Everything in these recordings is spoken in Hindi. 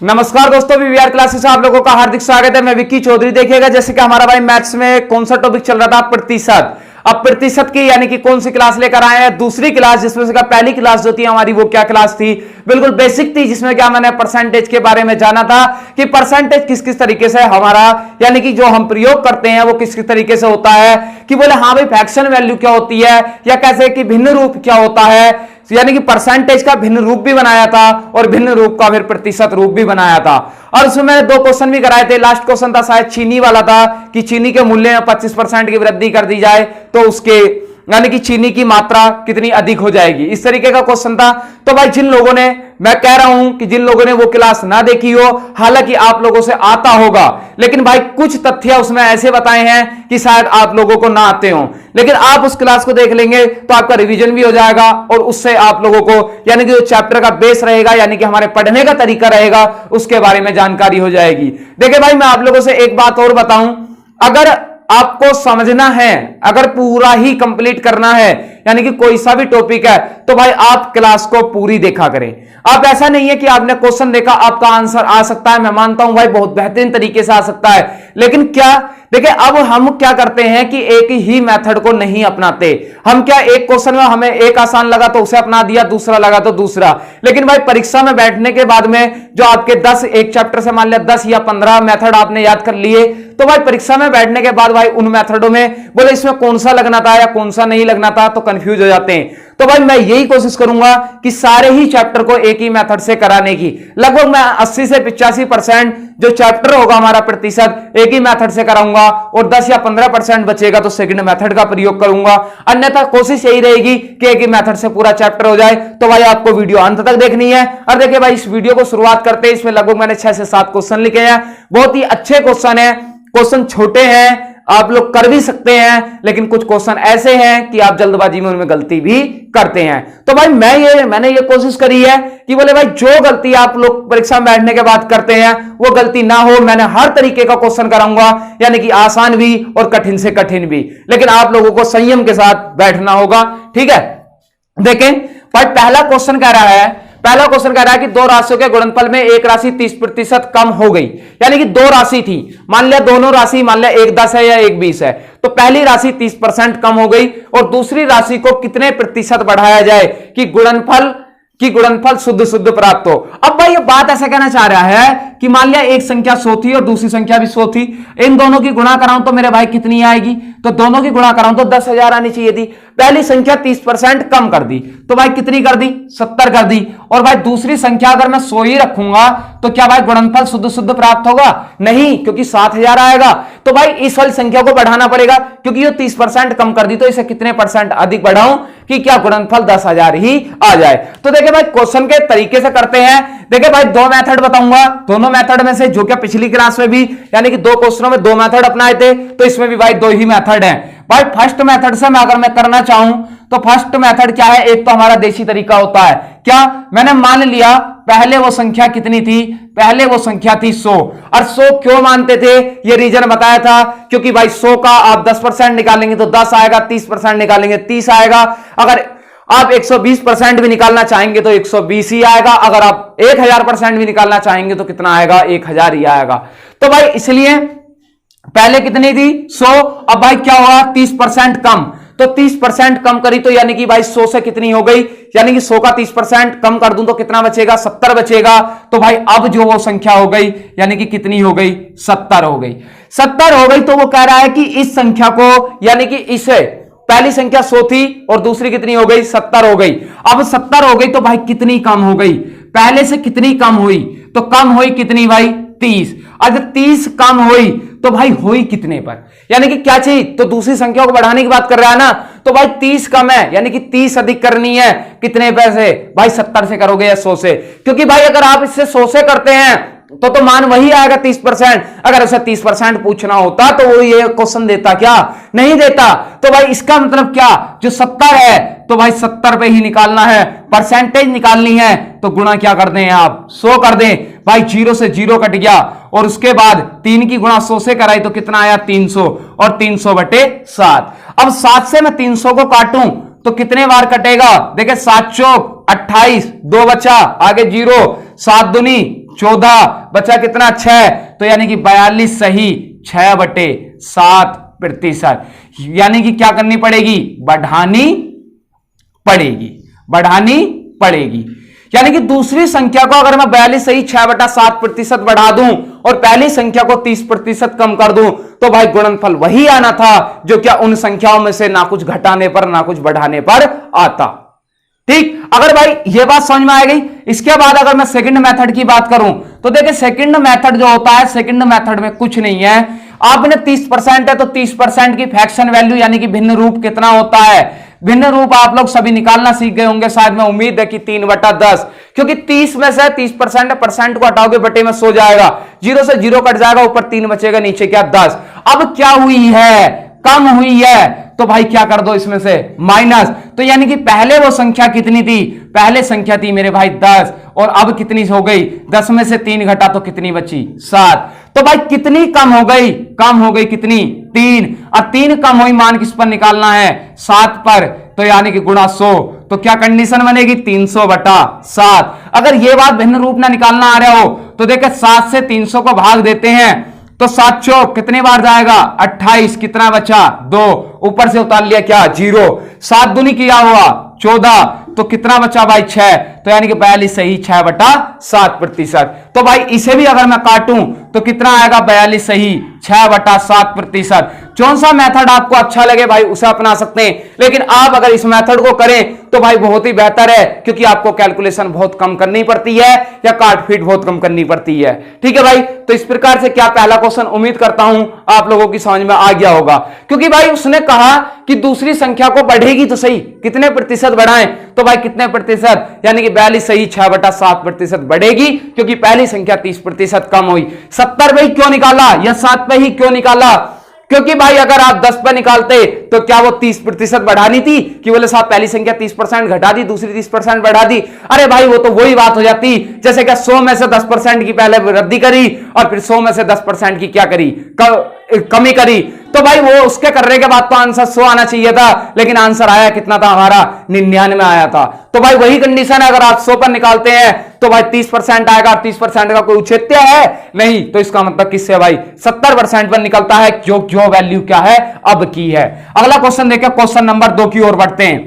नमस्कार दोस्तों, वीवीआर क्लासेस से आप लोगों का हार्दिक स्वागत है। मैं विक्की चौधरी। देखिएगा जैसे कि हमारा भाई मैथ्स में कौन सा टॉपिक चल रहा था, प्रतिशत। अब प्रतिशत की यानी कि कौन सी क्लास लेकर आए हैं, दूसरी क्लास, जिसमें से पहली क्लास जो थी हमारी वो क्या क्लास थी, बिल्कुल बेसिक थी, जिसमें क्या मैंने परसेंटेज के बारे में जाना था कि परसेंटेज किस किस तरीके से हमारा यानी कि जो हम प्रयोग करते हैं वो किस किस तरीके से होता है, कि बोले हाँ भाई फ्रैक्शन वैल्यू क्या होती है, या कैसे कि भिन्न रूप क्या होता है, यानी कि परसेंटेज का भिन्न रूप भी बनाया था और भिन्न रूप का फिर प्रतिशत रूप भी बनाया था। और उसमें मैंने दो क्वेश्चन भी कराए थे। लास्ट क्वेश्चन था शायद चीनी वाला था कि चीनी के मूल्य में 25% की वृद्धि कर दी जाए तो उसके यानी कि चीनी की मात्रा कितनी अधिक हो जाएगी, इस तरीके का क्वेश्चन था। तो भाई जिन लोगों ने, मैं कह रहा हूं कि जिन लोगों ने वो क्लास ना देखी हो, हालांकि आप लोगों से आता होगा, लेकिन भाई कुछ तथ्य उसमें ऐसे बताए हैं कि शायद आप लोगों को ना आते हो, लेकिन आप उस क्लास को देख लेंगे तो आपका रिवीजन भी हो जाएगा और उससे आप लोगों को यानी कि जो चैप्टर का बेस रहेगा, यानी कि हमारे पढ़ने का तरीका रहेगा, उसके बारे में जानकारी हो जाएगी। देखिए भाई, मैं आप लोगों से एक बात और बताऊं, अगर आपको समझना है, अगर पूरा ही कंप्लीट करना है, यानी कि कोई सा भी टॉपिक है, तो भाई आप क्लास को पूरी देखा करें। आप ऐसा नहीं है कि आपने क्वेश्चन देखा आपका आंसर आ सकता है, मैं मानता हूं भाई बहुत बेहतरीन तरीके से आ सकता है, लेकिन क्या देखिए अब हम क्या करते हैं कि एक ही मेथड को नहीं अपनाते। हम क्या एक क्वेश्चन में हमें एक आसान लगा तो उसे अपना दिया, दूसरा लगा तो दूसरा, लेकिन भाई परीक्षा में बैठने के बाद में जो आपके 10 एक चैप्टर से मान लिया 10 या 15 मेथड आपने याद कर लिए, तो भाई परीक्षा में बैठने के बाद भाई उन मेथडों में बोले इसमें कौन सा लगना था या कौन सा नहीं लगना था, तो कंफ्यूज हो जाते हैं। तो भाई मैं यही कोशिश करूंगा कि सारे ही चैप्टर को एक ही मेथड से कराने की, लगभग मैं 80 से 85% जो चैप्टर होगा हमारा प्रतिशत एक ही मेथड से कराऊंगा, और 10 या 15% बचेगा तो सेकंड मेथड का प्रयोग करूंगा। अन्यथा कोशिश यही रहेगी कि एक ही मेथड से पूरा चैप्टर हो जाए। तो भाई आपको वीडियो अंत तक देखनी है। और देखिए भाई, इस वीडियो को शुरुआत करते हैं, इसमें लगभग मैंने 6 से 7 क्वेश्चन लिखे हैं। बहुत ही अच्छे क्वेश्चन है, क्वेश्चन छोटे हैं, आप लोग कर भी सकते हैं, लेकिन कुछ क्वेश्चन ऐसे हैं कि आप जल्दबाजी में उनमें गलती भी करते हैं। तो भाई मैंने ये कोशिश करी है कि बोले भाई जो गलती आप लोग परीक्षा में बैठने के बाद करते हैं वो गलती ना हो। मैंने हर तरीके का क्वेश्चन कराऊंगा, यानी कि आसान भी और कठिन से कठिन भी, लेकिन आप लोगों को संयम के साथ बैठना होगा, ठीक है। देखें भाई, पहला क्वेश्चन कह रहा है कि दो राशियों के गुणनफल में एक राशि 30% कम हो गई। यानी कि दो राशि थी, मान लिया दोनों राशि, मान लिया एक 10 है या एक 20 है, तो पहली राशि 30% कम हो गई और दूसरी राशि को कितने प्रतिशत बढ़ाया जाए कि गुणनफल शुद्ध प्राप्त हो। अब भाई ये बात ऐसा कहना चाह रहा है कि मान लिया एक संख्या 100 थी और दूसरी संख्या भी 100 थी, इन दोनों की गुणा कराऊं तो मेरे भाई कितनी आएगी, तो दोनों की गुणा कराऊं तो 10,000 आनी चाहिए थी। पहली संख्या 30% कम कर दी तो भाई कितनी कर दी, 70 कर दी। और भाई दूसरी संख्या अगर मैं 100 ही रखूंगा तो क्या भाई गुणनफल शुद्ध प्राप्त होगा? नहीं, क्योंकि 7,000 आएगा। तो भाई इस वाली संख्या को बढ़ाना पड़ेगा, क्योंकि ये 30% कम कर दी, तो इसे कितने परसेंट अधिक बढ़ाऊं कि क्या गुणनफल 10,000 ही आ जाए। तो देखिए भाई क्वेश्चन के तरीके से करते हैं। देखिए भाई दो मेथड बताऊंगा, दोनों मेथड में से जो क्या पिछली क्लास में भी यानी कि दो क्वेश्चनों में दो मेथड अपनाए थे, तो इसमें भी भाई दो ही मेथड हैं। भाई फर्स्ट मेथड से मैं अगर मैं करना चाहूं तो फर्स्ट मेथड क्या है, एक तो हमारा देसी तरीका होता है। क्या मैंने मान लिया पहले वो संख्या कितनी थी, पहले वो संख्या थी 100। और 100 क्यों मानते थे, ये रीजन बताया था, क्योंकि भाई 100 का आप 10% निकालेंगे तो 10 आएगा, 30% निकालेंगे 30 आएगा, अगर आप 120% भी निकालना चाहेंगे तो 120 ही आएगा, अगर आप 1000% भी निकालना चाहेंगे तो कितना आएगा, 1000 ही आएगा। तो भाई इसलिए पहले कितनी थी 100, अब भाई क्या हुआ 30% कम, तो 30% कम करी तो यानी कि भाई 100 से कितनी हो गई, यानी कि 100 का 30% कम कर दूं तो कितना बचेगा, 70 बचेगा। तो भाई अब जो वो संख्या हो गई यानी कि कितनी हो गई, 70 हो गई। 70 हो गई तो वो कह रहा है कि इस संख्या को यानी कि इसे, पहली संख्या 100 थी और दूसरी कितनी हो गई, 70 हो गई। अब 70 हो गई तो भाई कितनी कम हो गई, पहले से कितनी कम हुई, तो कम हुई कितनी भाई 30। अगर 30 कम हुई तो भाई हुई कितने पर, यानी कि क्या चीज, तो दूसरी संख्या को बढ़ाने की बात कर रहा है ना, तो भाई 30 कम है यानी कि 30 अधिक करनी है, कितने पैसे भाई 70 से करोगे या 100 से, क्योंकि भाई अगर आप इससे 100 से करते हैं तो मान वही आएगा 30%। अगर उसे 30% पूछना होता तो वो ये क्वेश्चन देता क्या, नहीं देता। तो भाई इसका मतलब क्या, जो 70 है तो भाई 70 पे ही निकालना है, परसेंटेज निकालनी है, तो गुणा क्या कर दें आप, 100 कर दें। भाई 0 से 0 कट गया और उसके बाद 3 की गुणा 100 से कराई तो कितना आया 300, और 300/7। अब 7 से मैं 300 को काटूं तो कितने बार कटेगा, देखिए 7 चौक 28, 2 बचा, आगे 0, 7 दूनी 14 बचा कितना 6, तो यानी कि 42 सही 6/7%। यानी कि क्या करनी पड़ेगी, बढ़ानी पड़ेगी। यानी कि दूसरी संख्या को अगर मैं 42 सही 6/7% बढ़ा दूं और पहली संख्या को 30% कम कर दूं तो भाई गुणनफल वही आना था जो क्या उन संख्याओं में से ना कुछ घटाने पर ना कुछ बढ़ाने पर आता। ठीक, अगर भाई ये बात समझ में आ गई। इसके बाद अगर मैं सेकंड मेथड की बात करूं तो देखिए सेकंड मेथड जो होता है, सेकंड मेथड में कुछ नहीं है, आपने 30% है तो 30% की फ्रैक्शन वैल्यू यानी कि भिन्न रूप कितना होता है, भिन्न रूप आप लोग सभी निकालना सीख गए होंगे शायद, मैं उम्मीद है कि 3/10, क्योंकि 30 में से 30% को हटाओगे बटे में सो जाएगा, 0 से 0 कट जाएगा, ऊपर 3 बचेगा, नीचे क्या 10। अब क्या हुई है, कम हुई है, तो भाई क्या कर दो इसमें से माइनस। तो यानी कि पहले वो संख्या कितनी थी, पहले संख्या थी मेरे भाई 10 और अब कितनी हो गई, 10 में से 3 घटा तो कितनी बची 7। तो भाई कितनी कम हो गई, कम हो गई कितनी 3, और 3 कम हुई मान किस पर निकालना है 7 पर, तो यानी कि गुणा 100। तो क्या कंडीशन बनेगी 300/7। अगर ये बात भिन्न रूप ना निकालना आ रहा हो तो देखिए 7 से 300 को भाग देते हैं तो 7 चौक कितने बार जाएगा 28, कितना बचा 2, ऊपर से उतार लिया क्या 0, 7 दूनी किया हुआ 14, तो कितना बचा भाई 6, तो यानी कि 42 सही 6/7%। तो भाई इसे भी अगर मैं काटूं तो कितना आएगा 42 सही 6/7%। कौन सा मेथड आपको अच्छा लगे भाई उसे अपना सकते हैं, लेकिन आप अगर इस मेथड को करें तो भाई बहुत ही बेहतर है, क्योंकि आपको कैलकुलेशन बहुत कम करनी पड़ती है या काट फीट बहुत कम करनी पड़ती है। ठीक है भाई, तो इस प्रकार से क्या पहला क्वेश्चन उम्मीद करता हूं आप लोगों की समझ में आ गया होगा, क्योंकि भाई उसने कहा कि दूसरी संख्या को बढ़ेगी तो सही, कितने प्रतिशत बढ़ाएं, तो भाई कितने प्रतिशत, यानी कि 42 सही 6/7% बढ़ेगी, क्योंकि पहली संख्या 30% कम हुई। 70 पे ही क्यों निकाला या 7 पे ही क्यों निकाला, क्योंकि भाई अगर आप 10 पे निकालते तो क्या वो 30% बढ़ानी थी कि बोले साहब पहली संख्या 30% घटा दी दूसरी 30% बढ़ा दी, अरे भाई वो तो वही बात हो जाती जैसे क्या 100 में से 10% की पहले वृद्धि करी और फिर 100 में से 10% की क्या करी कमी करी, तो भाई वो उसके करने के बाद तो आंसर 100 आना चाहिए था, लेकिन आंसर आया कितना था हमारा 99 आया था। तो भाई वही कंडीशन है, अगर आप 100 पर निकालते हैं तो भाई 30% आएगा, 30% का कोई उच्छेद्य है नहीं, तो इसका मतलब किससे भाई 70% पर निकलता है, जो वैल्यू क्या है अब की है। अगला क्वेश्चन देखिए, क्वेश्चन नंबर 2 की ओर बढ़ते हैं।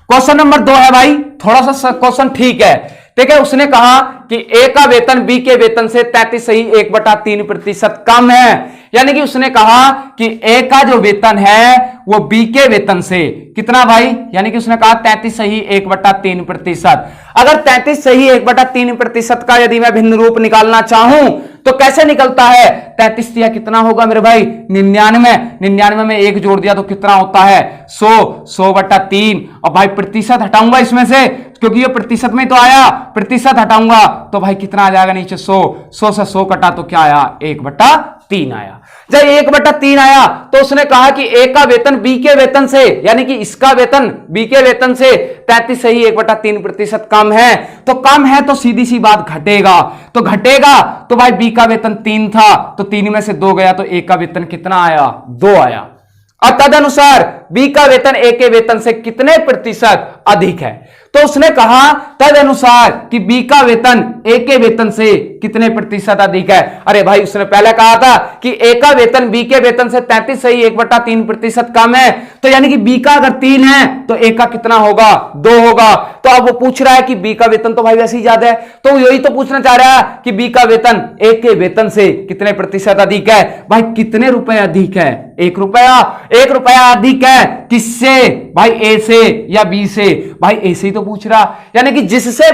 क्वेश्चन नंबर 2 है भाई, थोड़ा सा क्वेश्चन ठीक है। देखिए उसने कहा कि ए का वेतन बी के वेतन से 33 सही 1/3% कम है, यानी कि उसने कहा कि ए का जो वेतन है वो बी के वेतन से कितना भाई, यानी कि उसने कहा 33 सही 1/3%। अगर 33 सही 1/3% का यदि मैं भिन्न रूप निकालना चाहूं तो कैसे निकलता है, 33 या कितना होगा मेरे भाई 99 में 1 जोड़ दिया तो कितना होता है 100/3, और भाई प्रतिशत हटाऊंगा इसमें से क्योंकि ये प्रतिशत में तो आया, प्रतिशत हटाऊंगा तो भाई कितना आ जाएगा नीचे 100 से 100 कटा तो क्या आया 1/3 आया। जब 1/3 आया तो उसने कहा कि ए का वेतन बी के वेतन से, यानी कि इसका वेतन बी के वेतन से 33 सही 1/3% कम है, तो कम है तो सीधी सी बात घटेगा, तो घटेगा तो भाई बी का वेतन 3 था तो 3 में से 2 गया तो ए का वेतन कितना आया 2 आया, और तदनुसार बी का वेतन ए के वेतन से कितने प्रतिशत अधिक है, तो उसने कहा तदनुसार कि बी का वेतन ए के वेतन से कितने प्रतिशत अधिक है। अरे भाई उसने पहले कहा था कि ए का वेतन बी के वेतन से 33 सही 1/3% कम है, तो यानी कि बी का अगर 3 है तो ए का कितना होगा 2 होगा। तो अब वो पूछ रहा है कि बी का वेतन तो भाई वैसे ही ज्यादा है, तो यही तो पूछना चाह रहा है कि बी का वेतन ए के वेतन से कितने प्रतिशत अधिक है। भाई कितने रुपए अधिक है, 1 रुपया, 1 रुपया अधिक है किससे भाई, ए से या बी से, भाई ए से ही तो पूछ रहा, यानी कि जिससे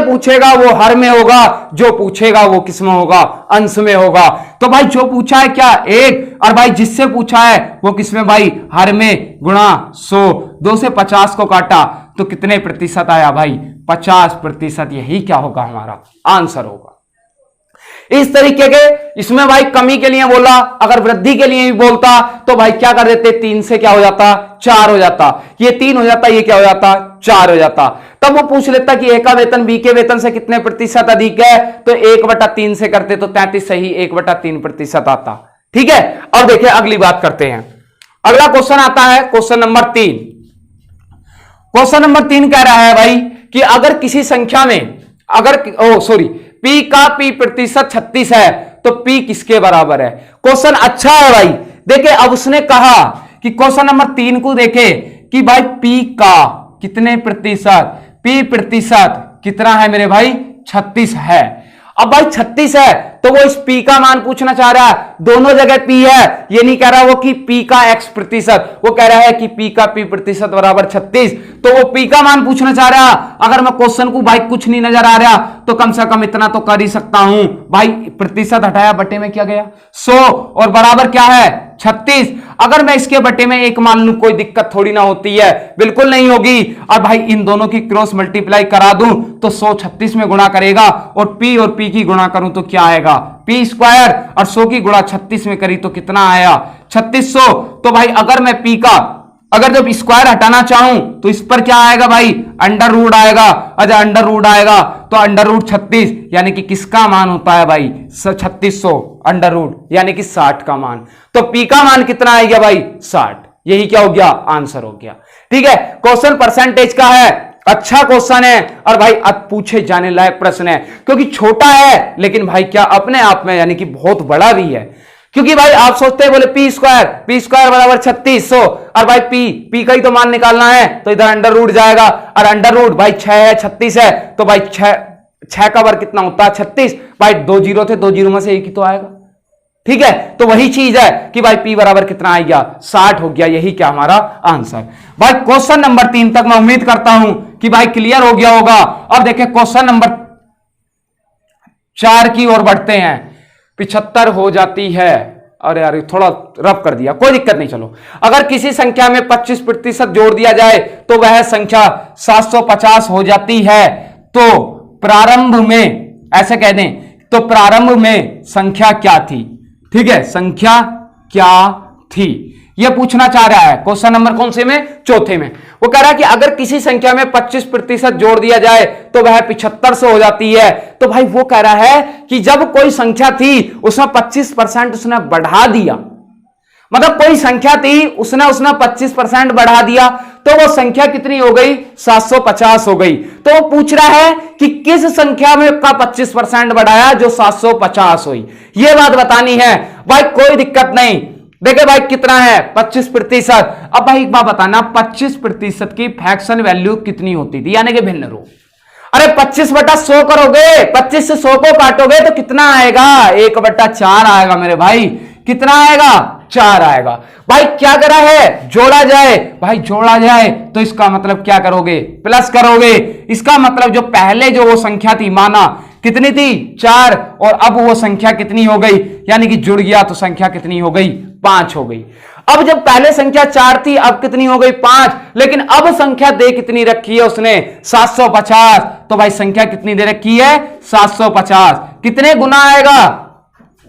पूछेगा वो हर में होगा, जो पूछेगा वो किस में होगा अंश में होगा। तो भाई जो पूछा है क्या 1, और भाई जिससे पूछा है वो किस में भाई हर में, गुणा 100, 2 से 50 को काटा तो कितने प्रतिशत आया भाई 50%, यही क्या होगा हमारा आंसर होगा। इस तरीके के इसमें भाई कमी के लिए बोला, अगर वृद्धि के लिए भी बोलता तो भाई क्या कर देते 3 से क्या हो जाता 4 हो जाता, ये 3 हो जाता, ये क्या हो जाता 4 हो जाता। तब वो पूछ लेता कि ए का वेतन बी के वेतन से कितने प्रतिशत अधिक है, तो 1/3 से करते तो 33 सही 1/3% आता। ठीक है, और देखिए अगली बात करते हैं। अगला क्वेश्चन आता है क्वेश्चन नंबर 3। क्वेश्चन नंबर 3 कह रहा है भाई कि अगर किसी संख्या में अगर ओ सॉरी P का P प्रतिशत 36 है तो P किसके बराबर है? क्वेश्चन अच्छा है भाई। देखे अब उसने कहा कि क्वेश्चन नंबर 3 को देखे कि भाई P का कितने प्रतिशत, P प्रतिशत कितना है मेरे भाई? 36 है। अब भाई 36 है तो वो इस P का मान पूछना चाह रहा है। दोनों जगह P है, ये नहीं कह रहा वो कि P का X प्रतिशत, वो कह रहा है कि P का P प्रतिशत बराबर 36, तो वो P का मान पूछना चाह रहा। अगर मैं क्वेश्चन को भाई कुछ नहीं नजर आ रहा तो कम से कम इतना तो कर ही सकता हूं भाई, प्रतिशत हटाया बटे में क्या गया 100 और बराबर क्या है 36। अगर मैं इसके बटे में एक मान लूं कोई दिक्कत थोड़ी ना होती है, बिल्कुल नहीं होगी। और भाई इन दोनों की क्रॉस मल्टीप्लाई करा दूं तो 100 36 में गुणा करेगा और P की गुणा करूं तो क्या आएगा P स्क्वायर, और 100 की गुणा 36 में करी तो कितना आया 3600। तो भाई अगर मैं P का अगर जब स्क्वायर हटाना चाहूं तो इस पर क्या आएगा भाई अंडर रूट आएगा। अच्छा अंडर रूट आएगा तो अंडर रूट 36 यानी कि किसका मान होता है भाई 3600 अंडर रूट यानी कि 60 का मान। तो P का मान कितना आएगा भाई 60। यही क्या हो गया आंसर हो गया। ठीक है, क्वेश्चन परसेंटेज का है, अच्छा क्वेश्चन है और भाई अब पूछे जाने लायक प्रश्न है, क्योंकि छोटा है लेकिन भाई क्या अपने आप में यानी कि बहुत बड़ा भी है। क्योंकि भाई आप सोचते हैं बोले P स्क्वायर बराबर 3600 और भाई P का ही तो मान निकालना है तो इधर अंडर रूट जाएगा और अंडर रूट भाई 6 है 36 है तो भाई 6 का वर्ग कितना होता है 36। भाई 2 जीरो थे, 2 जीरो में से एक ही तो आएगा। ठीक है, तो वही चीज है कि भाई P बराबर कितना आ गया 60 हो गया। यही क्या हमारा आंसर। भाई क्वेश्चन नंबर 3 तक मैं उम्मीद करता हूं कि भाई क्लियर हो गया होगा। अब देखिए क्वेश्चन नंबर 4 की ओर बढ़ते हैं। 75 हो जाती है, अरे यार थोड़ा रफ कर दिया, कोई दिक्कत नहीं। चलो, अगर किसी संख्या में 25% जोड़ दिया जाए तो वह संख्या 750 हो जाती है, तो प्रारंभ में ऐसे कह दें तो प्रारंभ में संख्या क्या थी। ठीक है, संख्या क्या थी यह पूछना चाह रहा है। क्वेश्चन नंबर कौन से में? चौथे में। वो कह रहा है कि अगर किसी संख्या में 25% जोड़ दिया जाए तो वह 75 हो जाती है। तो भाई वो कह रहा है कि जब कोई संख्या थी उसमें 25% उसने बढ़ा दिया, मतलब कोई संख्या थी उसने 25% बढ़ा दिया तो वो संख्या कितनी हो गई 750 हो गई। तो वो पूछ रहा है कि किस संख्या में का 25% बढ़ाया जो 750 हुई, ये बात बतानी है। भाई कोई दिक्कत नहीं, देखिए भाई कितना है 25%। अब भाई एक बात बताना 25% की फ्रैक्शन वैल्यू कितनी होती थी यानी कि भिन्न रूप। अरे 25/100 करोगे, 25 से 100 को काटोगे तो कितना आएगा 1/4 आएगा मेरे भाई। कितना आएगा 4 आएगा। भाई क्या करा है जोड़ा जाए, भाई जोड़ा जाए तो इसका मतलब क्या करोगे प्लस करोगे। इसका मतलब जो पहले जो वो संख्या थी माना कितनी थी 4 और अब वो संख्या कितनी हो गई यानी कि जुड़ गया तो संख्या कितनी हो गई 5 हो गई। अब जब पहले संख्या 4 थी अब कितनी हो गई 5, लेकिन अब संख्या दे कितनी रखी है उसने 750। तो भाई संख्या कितनी दे रखी है 750। कितने गुना आएगा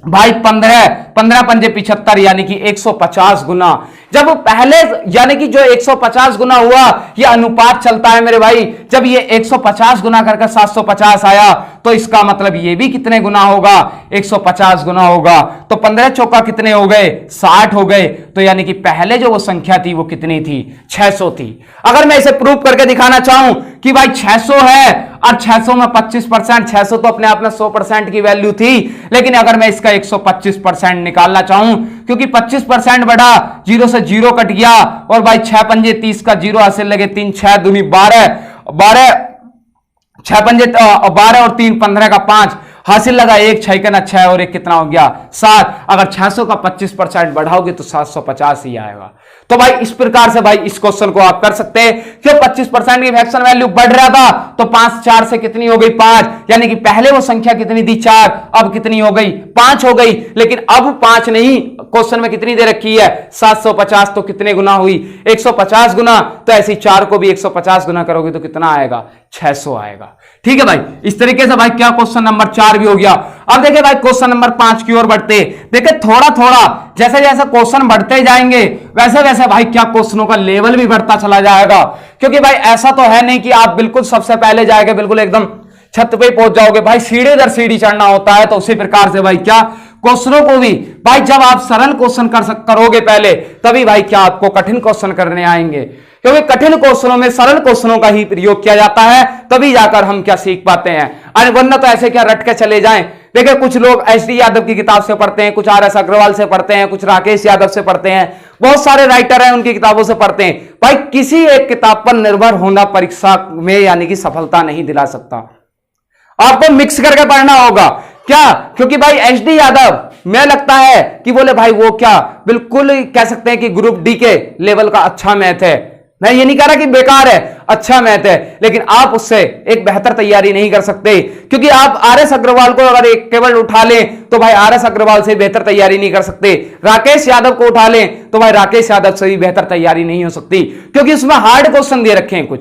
भाई 15 पंजे 75 यानी कि 150 गुना। जब पहले यानी कि जो 150 गुना हुआ ये अनुपात चलता है मेरे भाई, जब ये 150 गुना करके 750 आया तो इसका मतलब ये भी कितने गुना होगा 150 गुना होगा। तो 15 चौका कितने हो गए 60 हो गए। तो यानी कि पहले जो वो संख्या थी वो कितनी थी 600 थी। अगर मैं इसे प्रूव करके दिखाना चाहूं कि भाई 600 है और 600 में 25%, 600 तो अपने आप में 100% की वैल्यू थी, लेकिन अगर मैं इसका 125% निकालना चाहूं क्योंकि 25% बढ़ा 0 से 0 कट गया और भाई 6 पंजे 30 का 0 हासिल लगे 3 6 दूनी 12 6 पंजे 12 और 3 15 का 5 हासिल लगा 1 6 का 6 और 1 कितना हो गया 7। अगर 600 का 25% बढ़ाओगे तो 750 ही आएगा। तो भाई इस प्रकार से भाई इस क्वेश्चन को आप कर सकते हैं। क्यों 25% की फ्रैक्शन वैल्यू बढ़ रहा था तो 5 4 से कितनी हो गई 5, यानी कि पहले वो संख्या कितनी थी 4 अब कितनी हो गई 5 हो गई। लेकिन अब 5 नहीं, क्वेश्चन में कितनी दे रखी है 750, तो कितने गुना हुई 150 गुना। तो ऐसी 4 को भी 150 गुना करोगे तो कितना आएगा 600 आएगा। ठीक है भाई, इस तरीके से भाई क्या क्वेश्चन नंबर 4 भी हो गया। अब देखिए भाई क्वेश्चन नंबर 5 की ओर बढ़ते। देखिए थोड़ा थोड़ा जैसे जैसे क्वेश्चन बढ़ते जाएंगे वैसे वैसे भाई क्या क्वेश्चनों का लेवल भी बढ़ता चला जाएगा। क्योंकि भाई ऐसा तो है नहीं कि आप बिल्कुल सबसे पहले जाएंगे बिल्कुल एकदम छत पे पहुंच जाओगे, भाई सीढ़ी दर सीढ़ी चढ़ना होता है। तो उसी प्रकार से भाई क्या क्वेश्चनों को भी भाई जब आप सरल क्वेश्चन करोगे पहले तभी भाई क्या आपको कठिन क्वेश्चन करने आएंगे, क्योंकि कठिन क्वेश्चनों में सरल क्वेश्चनों का ही प्रयोग किया जाता है, तभी जाकर हम क्या सीख पाते हैं। वरना तो ऐसे क्या रट के चले जाएं। देखिए कुछ लोग एचडी यादव की किताब से पढ़ते हैं, कुछ आरएस अग्रवाल से पढ़ते हैं, कुछ राकेश यादव से पढ़ते हैं, बहुत सारे राइटर हैं उनकी किताबों से पढ़ते हैं। भाई किसी एक किताब पर निर्भर होना परीक्षा में यानी कि सफलता नहीं दिला सकता, आपको मिक्स करके पढ़ना होगा। क्या? क्योंकि भाई एचडी यादव मैं लगता है कि बोले भाई वो क्या बिल्कुल कह सकते हैं कि ग्रुप डी के लेवल का अच्छा मैथ है। मैं ये नहीं कह रहा कि बेकार है, अच्छा मैथ है, लेकिन आप उससे एक बेहतर तैयारी नहीं कर सकते, क्योंकि आप आरएस अग्रवाल को अगर एक केवल उठा लें तो भाई आरएस अग्रवाल से बेहतर तैयारी नहीं कर सकते। राकेश यादव को उठा लें तो भाई राकेश यादव से भी बेहतर तैयारी नहीं हो सकती, क्योंकि उसमें हार्ड क्वेश्चन दे रखे हैं कुछ।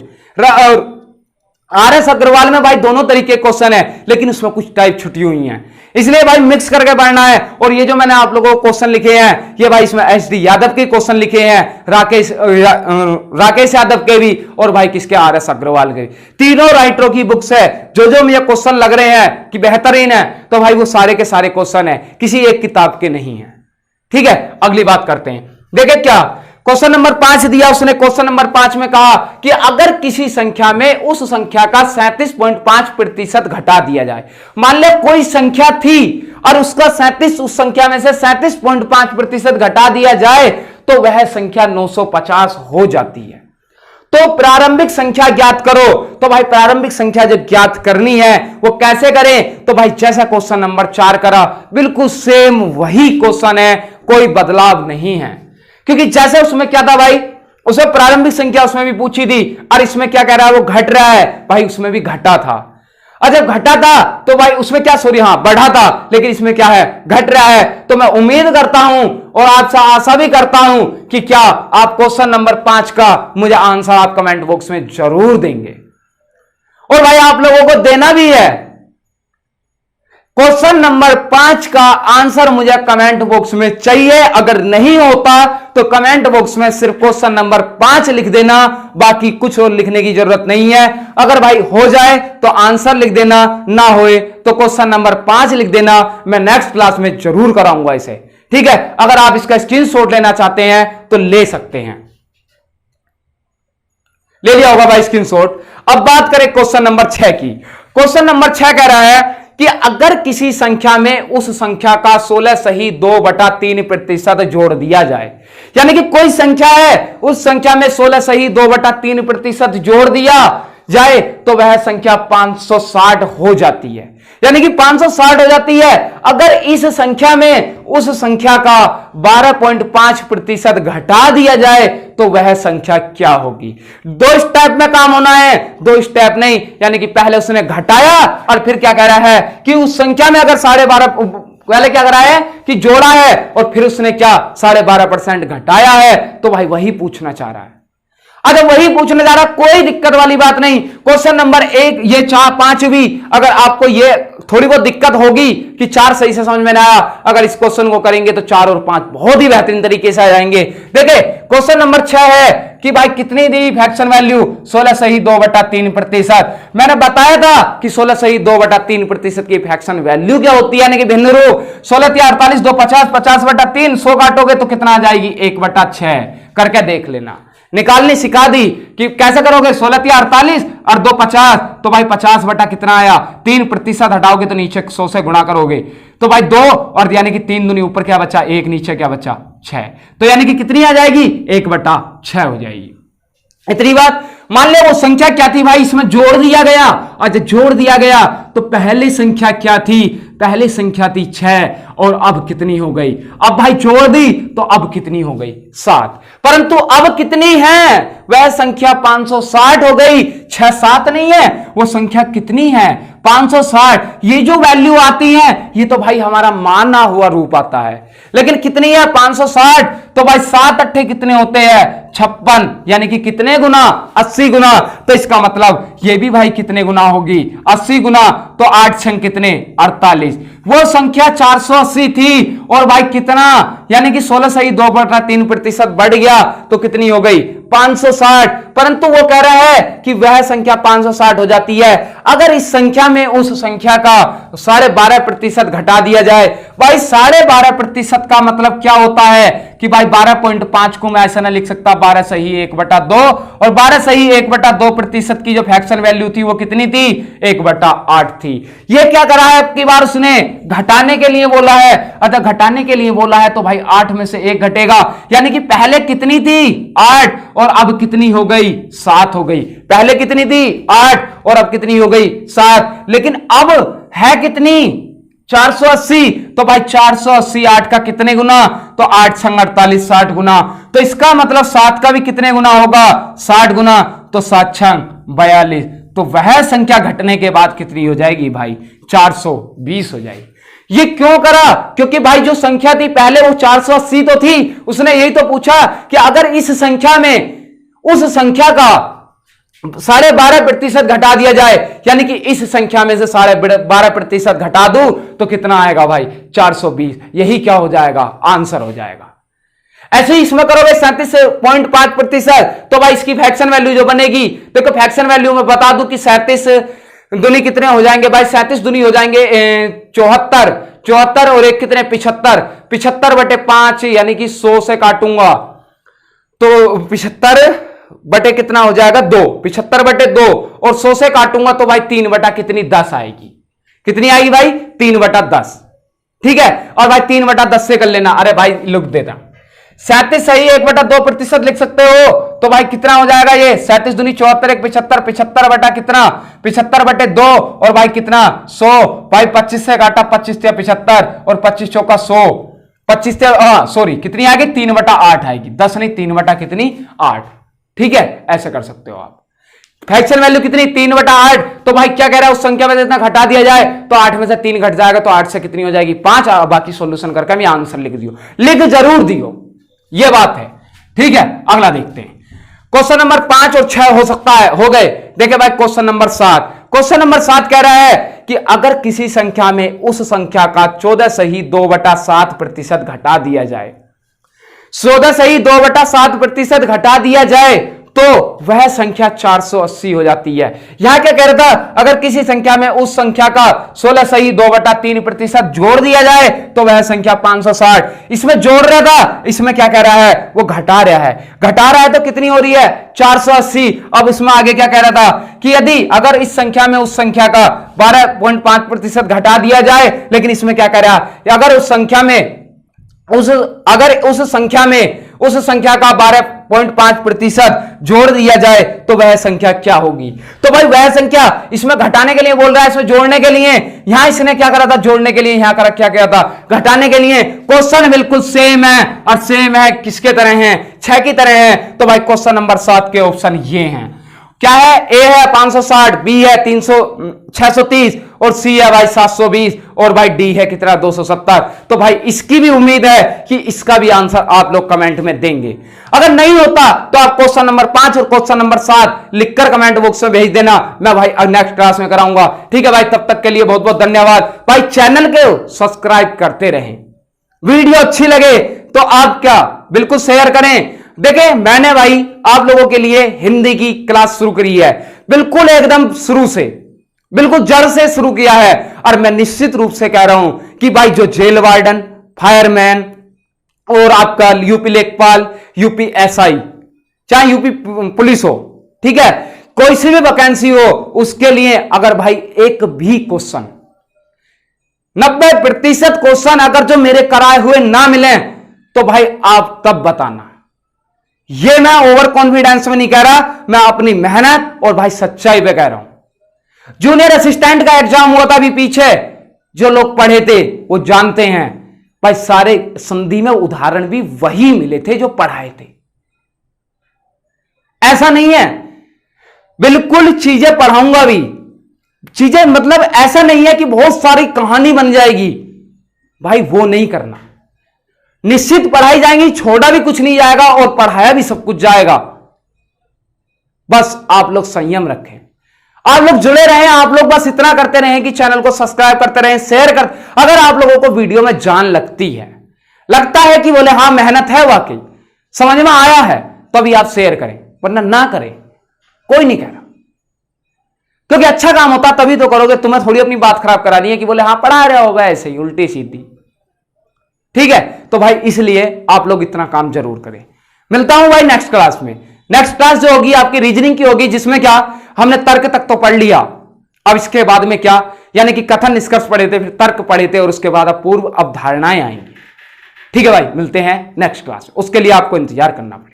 आरएस अग्रवाल में भाई दोनों तरीके के क्वेश्चन है, लेकिन उसमें कुछ टाइप छुटी हुई हैं, इसलिए भाई मिक्स करके पढ़ना है। और ये जो मैंने आप लोगों को क्वेश्चन लिखे हैं, ये भाई इसमें एचडी यादव के क्वेश्चन लिखे हैं, राकेश यादव के भी, और भाई किसके, आरएस अग्रवाल के। तीनों राइटरों की बुक्स है। जो मुझे क्वेश्चन लग रहे हैं कि बेहतरीन है, तो भाई वो सारे के सारे क्वेश्चन है, किसी एक किताब के नहीं है। ठीक है, अगली बात करते हैं। देखिए क्या क्वेश्चन नंबर 5 दिया उसने। क्वेश्चन नंबर 5 में कहा कि अगर किसी संख्या में उस संख्या का 37.5% घटा दिया जाए। मान ले कोई संख्या थी और उसका 37 उस संख्या में से 37.5% घटा दिया जाए तो वह संख्या 950 हो जाती है। तो प्रारंभिक संख्या ज्ञात करो। तो भाई प्रारंभिक संख्या जो ज्ञात करनी है वो कैसे करें? तो भाई जैसा क्वेश्चन नंबर 4 करा बिल्कुल सेम वही क्वेश्चन है, कोई बदलाव नहीं है। क्योंकि जैसे उसमें क्या था भाई, उसमें प्रारंभिक संख्या उसमें भी पूछी थी, और इसमें क्या कह रहा है, वो घट रहा है। भाई उसमें भी घटा था, और जब घटा था तो भाई उसमें क्या, सॉरी हाँ बढ़ा था, लेकिन इसमें क्या है, घट रहा है। तो मैं उम्मीद करता हूं और आपसे आशा भी करता हूं कि क्या आप क्वेश्चन नंबर 5 का मुझे आंसर आप कमेंट बॉक्स में जरूर देंगे, और भाई आप लोगों को देना भी है। क्वेश्चन नंबर 5 का आंसर मुझे कमेंट बॉक्स में चाहिए। अगर नहीं होता तो कमेंट बॉक्स में सिर्फ क्वेश्चन नंबर 5 लिख देना, बाकी कुछ और लिखने की जरूरत नहीं है। अगर भाई हो जाए तो आंसर लिख देना, ना होए तो क्वेश्चन नंबर 5 लिख देना। मैं नेक्स्ट क्लास में जरूर कराऊंगा इसे। ठीक है, अगर आप इसका स्क्रीनशॉट लेना चाहते हैं तो ले सकते हैं, ले लिया होगा भाई स्क्रीनशॉट। अब बात करें क्वेश्चन नंबर 6 की। क्वेश्चन नंबर 6 कह रहा है कि अगर किसी संख्या में उस संख्या का 16 सही 2/3% जोड़ दिया जाए, यानी कि कोई संख्या है, उस संख्या में 16 सही 2/3% जोड़ दिया जाए तो वह संख्या 560 हो जाती है। यानी कि 560 हो जाती है। अगर इस संख्या में उस संख्या का 12.5% घटा दिया जाए तो वह संख्या क्या होगी? 2 स्टेप में काम होना है, 2 स्टेप नहीं। यानी कि पहले उसने घटाया और फिर क्या कह रहा है कि उस संख्या में अगर 12.5, पहले क्या कर रहा है कि जोड़ा है और फिर उसने क्या 12.5% घटाया है। तो भाई वही पूछना चाह रहा है। अगर वही पूछने जा रहा, कोई दिक्कत वाली बात नहीं। क्वेश्चन नंबर 1 ये 4 5 भी, अगर आपको ये थोड़ी बहुत दिक्कत होगी कि 4 सही से समझ में ना आया, अगर इस क्वेश्चन को करेंगे तो 4 और 5 बहुत ही बेहतरीन तरीके से आ जाएंगे। देखिए क्वेश्चन नंबर 6 है कि भाई कितनी दी फ्रैक्शन वैल्यू, 16 सही 2/3%। मैंने बताया था कि 16 सही 2/3% की फ्रैक्शन वैल्यू क्या होती है, यानी कि भिन्न रूप। 16 × 48 2 50, 50/3, 100 काटोगे तो कितना आ जाएगी, 1/6। करके देख लेना, निकालनी सिखा दी कि कैसे करोगे। 16 × 48 और 2 50, तो भाई 50 बटा कितना आया, 3% हटाओगे तो नीचे 100 से गुणा करोगे तो भाई 2, और यानी कि 3 दूनी ऊपर क्या बचा 1, नीचे क्या बचा 6। तो यानी कि कितनी आ जाएगी, 1/6 हो जाएगी। इतनी बात। मान ले वो संख्या क्या थी भाई, इसमें जोड़ दिया गया। अच्छा जोड़ दिया गया तो पहली संख्या क्या थी, पहली संख्या थी 6, और अब कितनी हो गई, अब भाई जोड़ दी तो अब कितनी हो गई 7। परंतु अब कितनी है, वह संख्या 560 हो गई। 6 7 नहीं है, वो संख्या कितनी है 560। ये जो वैल्यू आती है ये तो भाई हमारा माना हुआ रूप आता है, लेकिन कितनी है 560। तो भाई 7 8 कितने होते हैं 56, यानी कि कितने गुना 80 गुना। तो इसका मतलब ये भी भाई कितने गुना होगी 80 गुना। तो 8 6 कितने 48। वो संख्या 480 थी और भाई कितना, यानी कि 16 सही 2/3% बढ़ गया तो कितनी हो गई 560। परंतु वो कह रहा है कि वह संख्या 560 हो जाती है अगर इस संख्या में उस संख्या का 12.5% घटा दिया जाए। भाई 12.5% का मतलब क्या होता है कि भाई 12.5 को मैं ऐसा ना लिख सकता, 12 सही 1/2, और 12 सही 1/2% की जो फ्रैक्शन वैल्यू थी वो कितनी थी, 1/8 थी। ये क्या करा है अब की बार उसने, घटाने के लिए बोला है। अगर घटाने के लिए बोला है तो भाई 8 में से 1 घटेगा, यानी कि पहले कितनी थी 8 और अब कितनी हो गई 7 हो गई। पहले कितनी थी 8 और अब कितनी हो गई 7, लेकिन अब है कितनी 480। तो भाई 480 8 का कितने गुना, तो 8 संग 48 60 गुना। तो इसका मतलब 7 का भी कितने गुना होगा 60 गुना, तो 7 छंग 42। तो वह संख्या घटने के बाद कितनी हो जाएगी भाई 420 हो जाएगी। ये क्यों करा, क्योंकि भाई जो संख्या थी पहले वो 480 तो थी, उसने यही तो पूछा कि अगर इस संख्या में उस संख्या का 12.5% घटा दिया जाए, यानी कि इस संख्या में से 12.5% घटा दूं तो कितना आएगा भाई 420। यही क्या हो जाएगा, आंसर हो जाएगा। ऐसे ही इसमें करोगे 37.5%, तो भाई इसकी फ्रैक्शन वैल्यू जो बनेगी, देखो फ्रैक्शन वैल्यू में बता दूं कि 37 दूनी कितने हो जाएंगे भाई, 37 दूनी हो जाएंगे 74 और एक कितने 75, 75/5 यानी कि 100 से काटूंगा तो 75 बटे कितना हो जाएगा 2, 75/2 और 100 से काटूंगा तो भाई 3 बटा कितनी 10 आएगी। कितनी आएगी भाई 3/10, ठीक है। और भाई 3/10 से कर लेना, अरे भाई लिख देता 37 सही 1/2% लिख सकते हो, तो भाई कितना हो जाएगा ये 37 दूनी 74 1 75, 75 बटा कितना 75/2 और भाई कितना 100, भाई 25 से काटा 25 से 75 और 25 चौका 100, 25 से सॉरी कितनी आएगी 3/8 आएगी, 10 नहीं 3 बटा कितनी 8, ठीक है। ऐसे कर सकते हो आप। फ्रैक्शन वैल्यू कितनी 3/8, तो भाई क्या कह रहा है उस संख्या में से इतना घटा दिया जाए तो 8 में से 3 घट जाएगा तो 8 से कितनी हो जाएगी 5। बाकी सॉल्यूशन करके मैं आंसर लिख दियो, लिख जरूर दियो, ये बात है, ठीक है। अगला देखते हैं क्वेश्चन नंबर 5 और 6 हो सकता है हो गए। देखिए भाई क्वेश्चन नंबर 7, क्वेश्चन नंबर 7 कह रहा है कि अगर किसी संख्या में उस संख्या का 14 सही 2/7% घटा दिया जाए, 14 सही 2/7% घटा दिया जाए तो वह संख्या 480 हो जाती है। यहां क्या कह रहा था, अगर किसी संख्या में उस संख्या का 16 सही 2/3% जोड़ दिया जाए तो वह संख्या 560। इसमें जोड़ रहा था, इसमें क्या कह रहा है वो घटा रहा है, घटा रहा है तो कितनी हो रही है 480। अब इसमें आगे क्या कह रहा था कि यदि अगर इस संख्या में उस संख्या का 12.5% घटा दिया जाए, लेकिन इसमें क्या कह रहा है अगर उस संख्या में उस संख्या का 12.5% जोड़ दिया जाए तो वह संख्या क्या होगी। तो भाई वह संख्या इसमें घटाने के लिए बोल रहा है, इसमें जोड़ने के लिए यहां इसने क्या करा था जोड़ने के लिए, यहां करा क्या किया था घटाने के लिए। क्वेश्चन बिल्कुल सेम है और सेम है किसके तरह है 6 की तरह है। तो भाई क्वेश्चन नंबर 7 के ऑप्शन ये हैं, क्या है ए है 560, बी है 630 और सी है भाई 720 और भाई डी है कितना 270। तो भाई इसकी भी उम्मीद है कि इसका भी आंसर आप लोग कमेंट में देंगे। अगर नहीं होता तो आप क्वेश्चन नंबर 5 और क्वेश्चन नंबर 7 लिखकर कमेंट बॉक्स में भेज देना, मैं भाई नेक्स्ट क्लास में कराऊंगा, ठीक है भाई। तब तक के लिए बहुत बहुत धन्यवाद भाई। चैनल को सब्सक्राइब करते रहें, वीडियो अच्छी लगे तो आप क्या बिल्कुल शेयर करें। देखिए मैंने भाई आप लोगों के लिए हिंदी की क्लास शुरू करी है, बिल्कुल एकदम शुरू से, बिल्कुल जड़ से शुरू किया है। और मैं निश्चित रूप से कह रहा हूं कि भाई जो जेल वार्डन, फायरमैन और आपका यूपी लेखपाल, यूपी एसआई, चाहे यूपी पुलिस हो, ठीक है, कोई सी भी वैकेंसी हो, उसके लिए अगर भाई एक भी क्वेश्चन 90% क्वेश्चन अगर जो मेरे कराए हुए ना मिले तो भाई आप तब बताना। ये मैं ओवर कॉन्फिडेंस में नहीं कह रहा, मैं अपनी मेहनत और भाई सच्चाई पे कह रहा हूं। जूनियर असिस्टेंट का एग्जाम हुआ था अभी पीछे, जो लोग पढ़े थे वो जानते हैं भाई, सारे संधि में उदाहरण भी वही मिले थे जो पढ़ाए थे। ऐसा नहीं है, बिल्कुल चीजें पढ़ाऊंगा भी, चीजें मतलब ऐसा नहीं है कि बहुत सारी कहानी बन जाएगी भाई, वो नहीं करना। निश्चित पढ़ाई जाएंगी, छोड़ा भी कुछ नहीं जाएगा और पढ़ाया भी सब कुछ जाएगा। बस आप लोग संयम रखें, आप लोग जुड़े रहें, आप लोग बस इतना करते रहें कि चैनल को सब्सक्राइब करते रहें, शेयर कर। अगर आप लोगों को वीडियो में जान लगती है, लगता है कि बोले हाँ मेहनत है, वाकई समझ में आया है, तभी आप शेयर करें, वरना ना करें, कोई नहीं कह रहा। क्योंकि अच्छा काम होता तभी तो करोगे, तुम्हें थोड़ी अपनी बात खराब करानी है कि बोले हाँ पढ़ा रहा होगा ऐसे ही उल्टी सीधी। ठीक है, तो भाई इसलिए आप लोग इतना काम जरूर करें। मिलता हूं भाई नेक्स्ट क्लास में। नेक्स्ट क्लास जो होगी आपकी रीजनिंग की होगी, जिसमें क्या हमने तर्क तक तो पढ़ लिया, अब इसके बाद में क्या, यानी कि कथन निष्कर्ष पढ़े थे, फिर तर्क पढ़े थे, और उसके बाद अब पूर्व अवधारणाएं आएंगी। ठीक है भाई, मिलते हैं नेक्स्ट क्लास में, उसके लिए आपको इंतजार करना पड़ेगा।